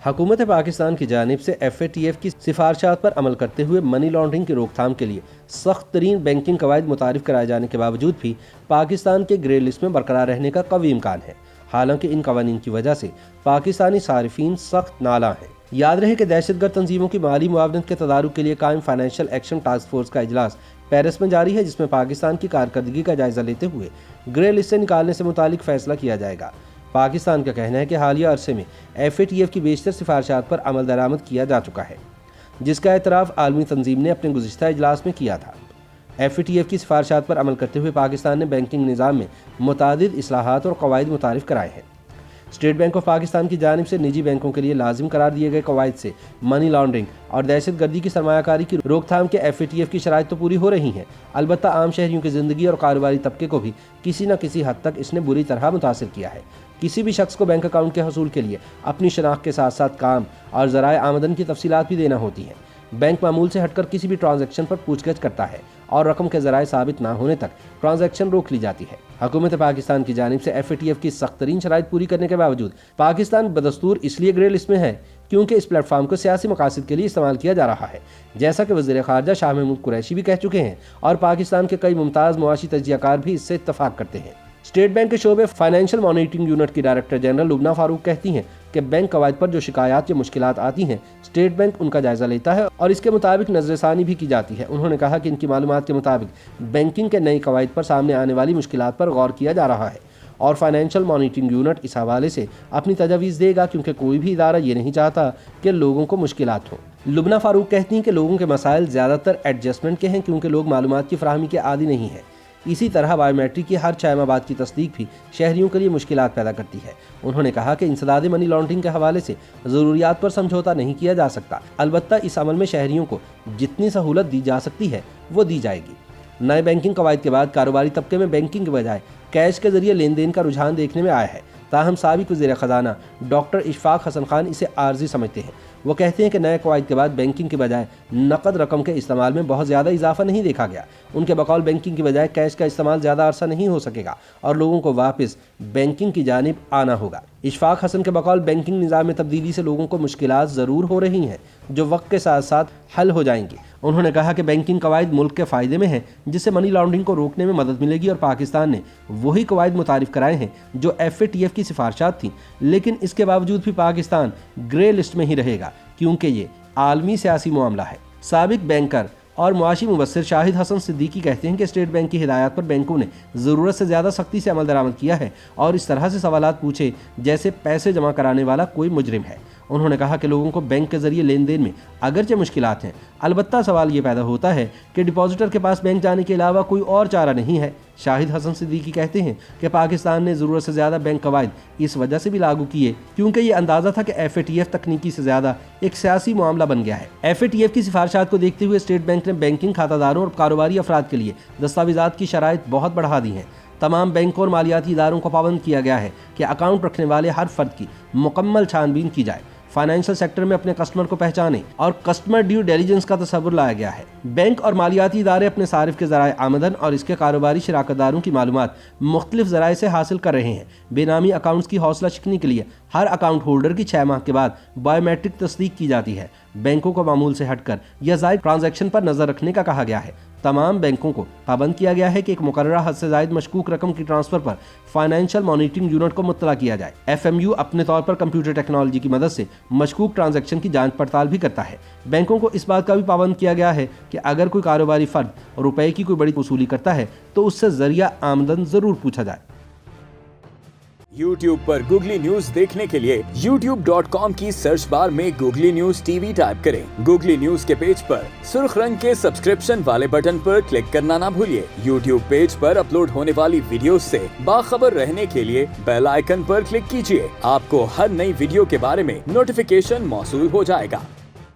حکومت پاکستان کی جانب سے FATF کی سفارشات پر عمل کرتے ہوئے منی لانڈرنگ کی روک تھام کے لیے سخت ترین بینکنگ قواعد متعارف کرائے جانے کے باوجود بھی پاکستان کے گرے لسٹ میں برقرار رہنے کا قوی امکان ہے۔ حالانکہ ان قوانین کی وجہ سے پاکستانی صارفین سخت نالاں ہیں۔ یاد رہے کہ دہشت گرد تنظیموں کی مالی معاونت کے تدارک کے لیے قائم فائنینشیل ایکشن ٹاسک فورس کا اجلاس پیرس میں جاری ہے، جس میں پاکستان کی کارکردگی کا جائزہ لیتے ہوئے گرے لسٹ سے نکالنے سے متعلق فیصلہ کیا جائے گا۔ پاکستان کا کہنا ہے کہ حالیہ عرصے میں FATF کی بیشتر سفارشات پر عمل درآمد کیا جا چکا ہے، جس کا اعتراف عالمی تنظیم نے اپنے گزشتہ اجلاس میں کیا تھا۔ FATF کی سفارشات پر عمل کرتے ہوئے پاکستان نے بینکنگ نظام میں متعدد اصلاحات اور قواعد متعارف کرائے ہیں۔ اسٹیٹ بینک آف پاکستان کی جانب سے نجی بینکوں کے لیے لازم قرار دیے گئے قواعد سے منی لانڈرنگ اور دہشت گردی کی سرمایہ کاری کی روک تھام کے FATF کی شرائط تو پوری ہو رہی ہیں، البتہ عام شہریوں کی زندگی اور کاروباری طبقے کو بھی کسی نہ کسی حد تک اس نے بری طرح متاثر کیا ہے۔ کسی بھی شخص کو بینک اکاؤنٹ کے حصول کے لیے اپنی شناخت کے ساتھ ساتھ کام اور ذرائع آمدن کی تفصیلات بھی دینا ہوتی ہیں۔ بینک معمول سے ہٹ کر کسی بھی ٹرانزیکشن پر پوچھ گچھ کرتا ہے اور رقم کے ذرائع ثابت نہ ہونے تک ٹرانزیکشن روک لی جاتی ہے۔ حکومت پاکستان کی جانب سے FATF کی سخت ترین شرائط پوری کرنے کے باوجود پاکستان بدستور اس لیے گرے لسٹ میں ہے کیونکہ اس پلیٹ فارم کو سیاسی مقاصد کے لیے استعمال کیا جا رہا ہے، جیسا کہ وزیر خارجہ شاہ محمود قریشی بھی کہہ چکے ہیں، اور پاکستان کے کئی ممتاز معاشی تجزیہ کار بھی اس سے اتفاق کرتے ہیں۔ اسٹیٹ بینک کے شعبے فائنینشیل مانیٹرنگ یونٹ کی ڈائریکٹر جنرل لبنہ فاروق کہتی ہیں کہ بینک قواعد پر جو شکایات یا مشکلات آتی ہیں، اسٹیٹ بینک ان کا جائزہ لیتا ہے اور اس کے مطابق نظر ثانی بھی کی جاتی ہے۔ انہوں نے کہا کہ ان کی معلومات کے مطابق بینکنگ کے نئی قواعد پر سامنے آنے والی مشکلات پر غور کیا جا رہا ہے اور فائنینشیل مانیٹرنگ یونٹ اس حوالے سے اپنی تجاویز دے گا، کیونکہ کوئی بھی ادارہ یہ نہیں چاہتا کہ لوگوں کو مشکلات ہوں۔ لبنہ فاروق کہتی ہیں کہ لوگوں کے مسائل زیادہ تر ایڈجسٹمنٹ کے ہیں، کیونکہ لوگ معلومات کی فراہمی کے عادی نہیں ہیں۔ اسی طرح بائیو میٹرک کی ہر 6 ماہ بعد کی تصدیق بھی شہریوں کے لیے مشکلات پیدا کرتی ہے۔ انہوں نے کہا کہ انسداد منی لانڈرنگ کے حوالے سے ضروریات پر سمجھوتہ نہیں کیا جا سکتا، البتہ اس عمل میں شہریوں کو جتنی سہولت دی جا سکتی ہے وہ دی جائے گی۔ نئے بینکنگ قواعد کے بعد کاروباری طبقے میں بینکنگ کے بجائے کیش کے ذریعے لین دین کا رجحان دیکھنے میں آیا ہے، تاہم سابق وزیر خزانہ ڈاکٹر اشفاق حسن خان اسے عارضی سمجھتے ہیں۔ وہ کہتے ہیں کہ نئے قواعد کے بعد بینکنگ کے بجائے نقد رقم کے استعمال میں بہت زیادہ اضافہ نہیں دیکھا گیا۔ ان کے بقول بینکنگ کے بجائے کیش کا استعمال زیادہ عرصہ نہیں ہو سکے گا اور لوگوں کو واپس بینکنگ کی جانب آنا ہوگا۔ اشفاق حسن کے بقول بینکنگ نظام میں تبدیلی سے لوگوں کو مشکلات ضرور ہو رہی ہیں جو وقت کے ساتھ ساتھ حل ہو جائیں گی۔ انہوں نے کہا کہ بینکنگ قواعد ملک کے فائدے میں ہیں، جس سے منی لانڈرنگ کو روکنے میں مدد ملے گی، اور پاکستان نے وہی قواعد متعارف کرائے ہیں جو FATF کی سفارشات تھیں، لیکن اس کے باوجود بھی پاکستان گرے لسٹ میں ہی رہے گا کیونکہ یہ عالمی سیاسی معاملہ ہے۔ سابق بینکر اور معاشی مبصر شاہد حسن صدیقی کہتے ہیں کہ اسٹیٹ بینک کی ہدایات پر بینکوں نے ضرورت سے زیادہ سختی سے عمل درآمد کیا ہے اور اس طرح سے سوالات پوچھے جیسے پیسے جمع کرانے والا کوئی مجرم ہے۔ انہوں نے کہا کہ لوگوں کو بینک کے ذریعے لین دین میں اگرچہ مشکلات ہیں، البتہ سوال یہ پیدا ہوتا ہے کہ ڈپازیٹر کے پاس بینک جانے کے علاوہ کوئی اور چارہ نہیں ہے۔ شاہد حسن صدیقی کہتے ہیں کہ پاکستان نے ضرورت سے زیادہ بینک قواعد اس وجہ سے بھی لاگو کیے کیونکہ یہ اندازہ تھا کہ FATF تکنیکی سے زیادہ ایک سیاسی معاملہ بن گیا ہے۔ FATF کی سفارشات کو دیکھتے ہوئے اسٹیٹ بینک نے بینکنگ کھاتہ داروں اور کاروباری افراد کے لیے دستاویزات کی شرائط بہت بڑھا دی ہیں۔ تمام بینکوں اور مالیاتی اداروں کو پابند کیا گیا ہے کہ اکاؤنٹ رکھنے والے ہر فرد کی مکمل چھان بین کی جائے، فائنینشیل سیکٹر میں اپنے کسٹمر کو پہچانے اور کسٹمر ڈیو ڈیلیجنس کا تصور لایا گیا ہے۔ بینک اور مالیاتی ادارے اپنے صارف کے ذرائع آمدن اور اس کے کاروباری شراکت داروں کی معلومات مختلف ذرائع سے حاصل کر رہے ہیں۔ بے نامی اکاؤنٹس کی حوصلہ شکنی کے لیے ہر اکاؤنٹ ہولڈر کی 6 ماہ کے بعد بائیو میٹرک تصدیق کی جاتی ہے۔ بینکوں کو معمول سے ہٹ کر یا زائد ٹرانزیکشن پر نظر رکھنے کا کہا گیا ہے۔ تمام بینکوں کو پابند کیا گیا ہے کہ ایک مقررہ حد سے زائد مشکوک رقم کی ٹرانسفر پر فائنینشیل مانیٹرنگ یونٹ کو مطلع کیا جائے۔ FMU اپنے طور پر کمپیوٹر ٹیکنالوجی کی مدد سے مشکوک ٹرانزیکشن کی جانچ پڑتال بھی کرتا ہے۔ بینکوں کو اس بات کا بھی پابند کیا گیا ہے کہ اگر کوئی کاروباری فرد روپے کی کوئی بڑی وصولی کرتا ہے تو اس سے ذریعہ آمدن ضرور پوچھا جائے۔ YouTube پر گوگلی نیوز دیکھنے کے لیے youtube.com کی سرچ بار میں گوگلی نیوز TV ٹائپ کریں۔ گوگلی نیوز کے پیج پر سرخ رنگ کے سبسکرپشن والے بٹن پر کلک کرنا نہ بھولیے۔ YouTube پیج پر اپلوڈ ہونے والی ویڈیوز سے باخبر رہنے کے لیے بیل آئیکن پر کلک کیجیے۔ آپ کو ہر نئی ویڈیو کے بارے میں نوٹیفیکیشن موصول ہو جائے گا۔